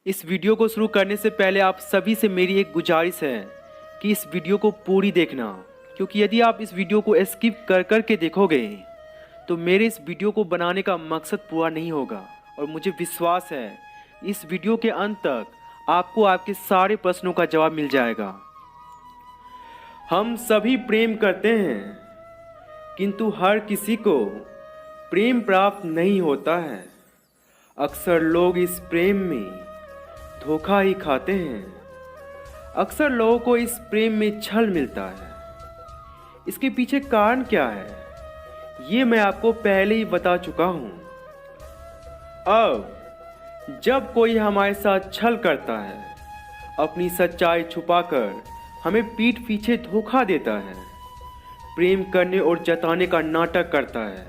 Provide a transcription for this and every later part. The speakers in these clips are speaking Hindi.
इस वीडियो को शुरू करने से पहले आप सभी से मेरी एक गुजारिश है कि इस वीडियो को पूरी देखना, क्योंकि यदि आप इस वीडियो को स्किप कर कर के देखोगे तो मेरे इस वीडियो को बनाने का मकसद पूरा नहीं होगा। और मुझे विश्वास है इस वीडियो के अंत तक आपको आपके सारे प्रश्नों का जवाब मिल जाएगा। हम सभी प्रेम करते हैं, किंतु हर किसी को प्रेम प्राप्त नहीं होता है। अक्सर लोग इस प्रेम में धोखा ही खाते हैं। अक्सर लोगों को इस प्रेम में छल मिलता है। इसके पीछे कारण क्या है ये मैं आपको पहले ही बता चुका हूं। अब जब कोई हमारे साथ छल करता है, अपनी सच्चाई छुपाकर हमें पीठ पीछे धोखा देता है, प्रेम करने और जताने का नाटक करता है,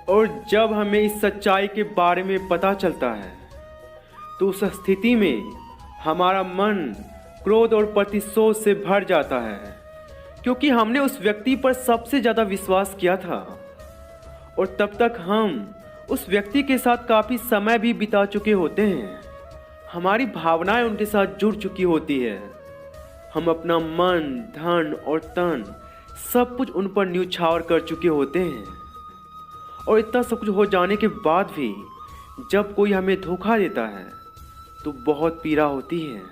और जब हमें इस सच्चाई के बारे में पता चलता है तो उस स्थिति में हमारा मन क्रोध और प्रतिशोध से भर जाता है, क्योंकि हमने उस व्यक्ति पर सबसे ज़्यादा विश्वास किया था और तब तक हम उस व्यक्ति के साथ काफ़ी समय भी बिता चुके होते हैं। हमारी भावनाएं उनके साथ जुड़ चुकी होती है। हम अपना मन, धन और तन सब कुछ उन पर न्यौछावर कर चुके होते हैं। और इतना सब कुछ हो जाने के बाद भी जब कोई हमें धोखा देता है तो बहुत पीड़ा होती है।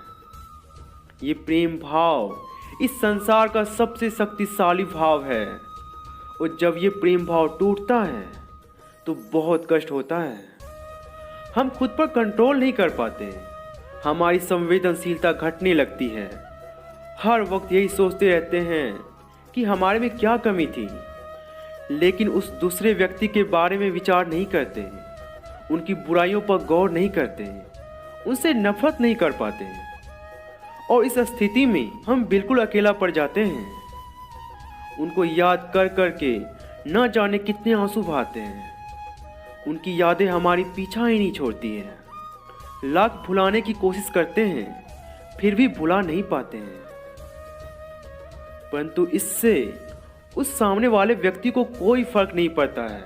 ये प्रेम भाव इस संसार का सबसे शक्तिशाली भाव है, और जब ये प्रेम भाव टूटता है तो बहुत कष्ट होता है। हम खुद पर कंट्रोल नहीं कर पाते, हमारी संवेदनशीलता घटने लगती है। हर वक्त यही सोचते रहते हैं कि हमारे में क्या कमी थी, लेकिन उस दूसरे व्यक्ति के बारे में विचार नहीं करते, उनकी बुराइयों पर गौर नहीं करते, उनसे नफरत नहीं कर पाते। और इस स्थिति में हम बिल्कुल अकेला पड़ जाते हैं। उनको याद कर कर के न जाने कितने आंसू बहाते हैं। उनकी यादें हमारी पीछा ही नहीं छोड़ती हैं। लाख भुलाने की कोशिश करते हैं, फिर भी भुला नहीं पाते हैं। परंतु इससे उस सामने वाले व्यक्ति को कोई फर्क नहीं पड़ता है।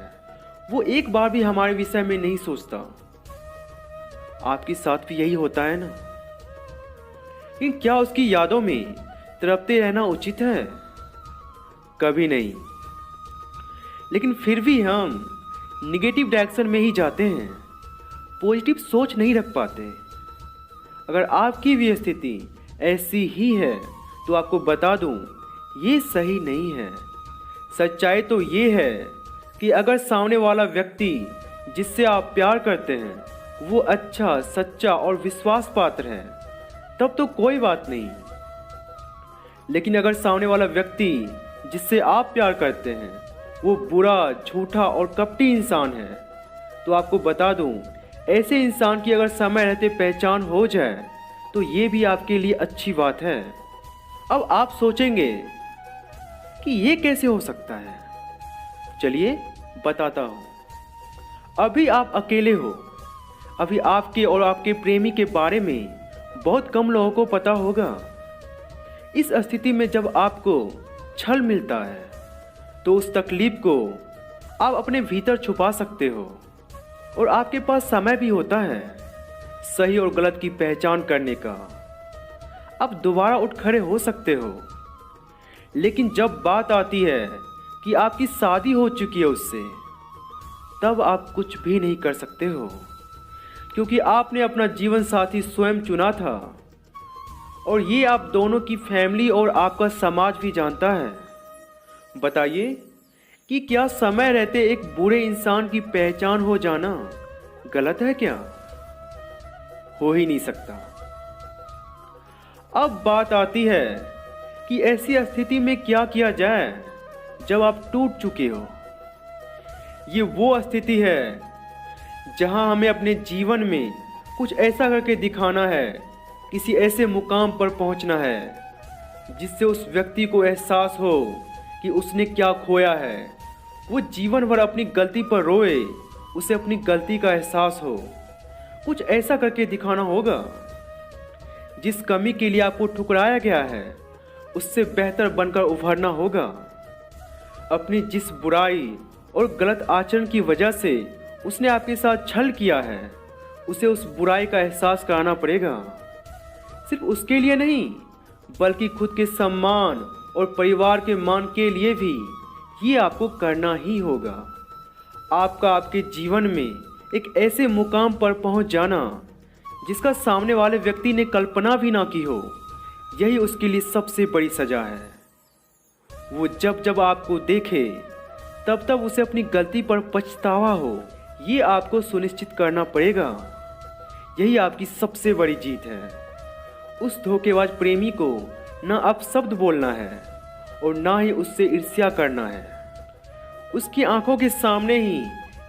वो एक बार भी हमारे विषय में नहीं सोचता। आपके साथ भी यही होता है ना? लेकिन क्या उसकी यादों में तड़पते रहना उचित है? कभी नहीं। लेकिन फिर भी हम निगेटिव डायरेक्शन में ही जाते हैं, पॉजिटिव सोच नहीं रख पाते। अगर आपकी भी स्थिति ऐसी ही है तो आपको बता दूं, ये सही नहीं है। सच्चाई तो ये है कि अगर सामने वाला व्यक्ति जिससे आप प्यार करते हैं वो अच्छा, सच्चा और विश्वास पात्र है, तब तो कोई बात नहीं। लेकिन अगर सामने वाला व्यक्ति जिससे आप प्यार करते हैं वो बुरा, झूठा और कपटी इंसान है, तो आपको बता दूं, ऐसे इंसान की अगर समय रहते पहचान हो जाए तो ये भी आपके लिए अच्छी बात है। अब आप सोचेंगे कि ये कैसे हो सकता है? चलिए बताता हूँ। अभी आप अकेले हो। अभी आपके और आपके प्रेमी के बारे में बहुत कम लोगों को पता होगा। इस स्थिति में जब आपको छल मिलता है तो उस तकलीफ को आप अपने भीतर छुपा सकते हो, और आपके पास समय भी होता है सही और गलत की पहचान करने का। आप दोबारा उठ खड़े हो सकते हो। लेकिन जब बात आती है कि आपकी शादी हो चुकी है उससे, तब आप कुछ भी नहीं कर सकते हो, क्योंकि आपने अपना जीवन साथी स्वयं चुना था, और ये आप दोनों की फैमिली और आपका समाज भी जानता है। बताइए कि क्या समय रहते एक बुरे इंसान की पहचान हो जाना गलत है क्या? हो ही नहीं सकता। अब बात आती है कि ऐसी स्थिति में क्या किया जाए जब आप टूट चुके हो। ये वो स्थिति है जहां हमें अपने जीवन में कुछ ऐसा करके दिखाना है, किसी ऐसे मुकाम पर पहुंचना है जिससे उस व्यक्ति को एहसास हो कि उसने क्या खोया है। वो जीवन भर अपनी गलती पर रोए, उसे अपनी गलती का एहसास हो। कुछ ऐसा करके दिखाना होगा। जिस कमी के लिए आपको ठुकराया गया है उससे बेहतर बनकर उभरना होगा। अपनी जिस बुराई और गलत आचरण की वजह से उसने आपके साथ छल किया है उसे उस बुराई का एहसास कराना पड़ेगा। सिर्फ उसके लिए नहीं, बल्कि खुद के सम्मान और परिवार के मान के लिए भी ये आपको करना ही होगा। आपका आपके जीवन में एक ऐसे मुकाम पर पहुंच जाना जिसका सामने वाले व्यक्ति ने कल्पना भी ना की हो, यही उसके लिए सबसे बड़ी सजा है। वो जब जब आपको देखे तब तब उसे अपनी गलती पर पछतावा हो, ये आपको सुनिश्चित करना पड़ेगा। यही आपकी सबसे बड़ी जीत है। उस धोखेबाज प्रेमी को न अपशब्द बोलना है और ना ही उससे ईर्ष्या करना है। उसकी आंखों के सामने ही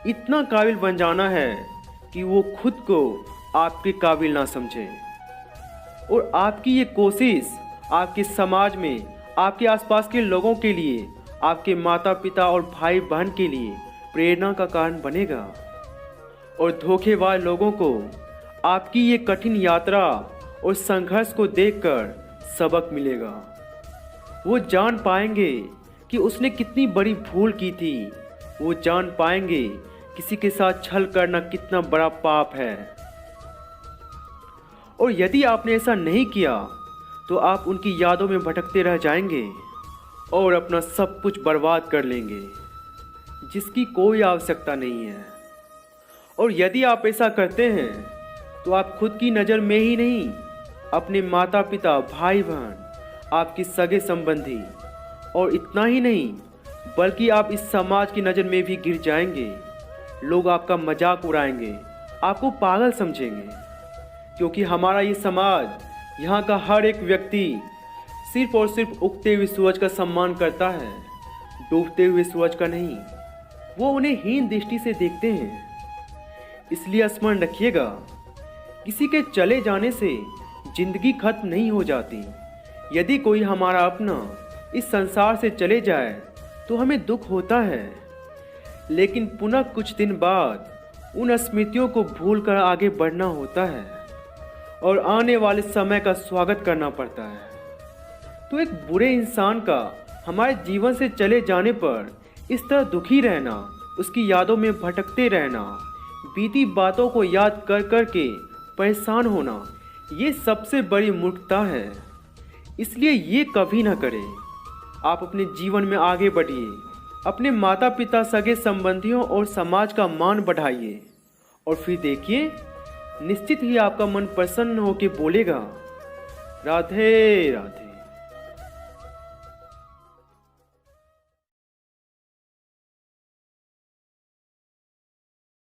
इतना काबिल बन जाना है कि वो खुद को आपके काबिल ना समझे। और आपकी ये कोशिश आपके समाज में, आपके आसपास के लोगों के लिए, आपके माता पिता और भाई बहन के लिए प्रेरणा का कारण बनेगा। और धोखेबाज लोगों को आपकी ये कठिन यात्रा और संघर्ष को देखकर सबक मिलेगा। वो जान पाएंगे कि उसने कितनी बड़ी भूल की थी। वो जान पाएंगे किसी के साथ छल करना कितना बड़ा पाप है। और यदि आपने ऐसा नहीं किया तो आप उनकी यादों में भटकते रह जाएंगे और अपना सब कुछ बर्बाद कर लेंगे, जिसकी कोई आवश्यकता नहीं है। और यदि आप ऐसा करते हैं तो आप खुद की नज़र में ही नहीं, अपने माता पिता, भाई बहन, आपके सगे संबंधी और इतना ही नहीं, बल्कि आप इस समाज की नज़र में भी गिर जाएंगे। लोग आपका मजाक उड़ाएंगे, आपको पागल समझेंगे, क्योंकि हमारा ये समाज, यहाँ का हर एक व्यक्ति सिर्फ और सिर्फ उगते हुए सूरज का सम्मान करता है, डूबते हुए सूरज का नहीं। वो उन्हें हीन दृष्टि से देखते हैं। इसलिए स्मरण रखिएगा, किसी के चले जाने से जिंदगी खत्म नहीं हो जाती। यदि कोई हमारा अपना इस संसार से चले जाए तो हमें दुख होता है, लेकिन पुनः कुछ दिन बाद उन स्मृतियों को भूलकर आगे बढ़ना होता है और आने वाले समय का स्वागत करना पड़ता है। तो एक बुरे इंसान का हमारे जीवन से चले जाने पर इस तरह दुखी रहना, उसकी यादों में भटकते रहना, बीती बातों को याद कर कर के परेशान होना, ये सबसे बड़ी मूर्खता है। इसलिए ये कभी ना करें। आप अपने जीवन में आगे बढ़िए, अपने माता पिता, सगे संबंधियों और समाज का मान बढ़ाइए और फिर देखिए, निश्चित ही आपका मन प्रसन्न होकर बोलेगा, राधे राधे।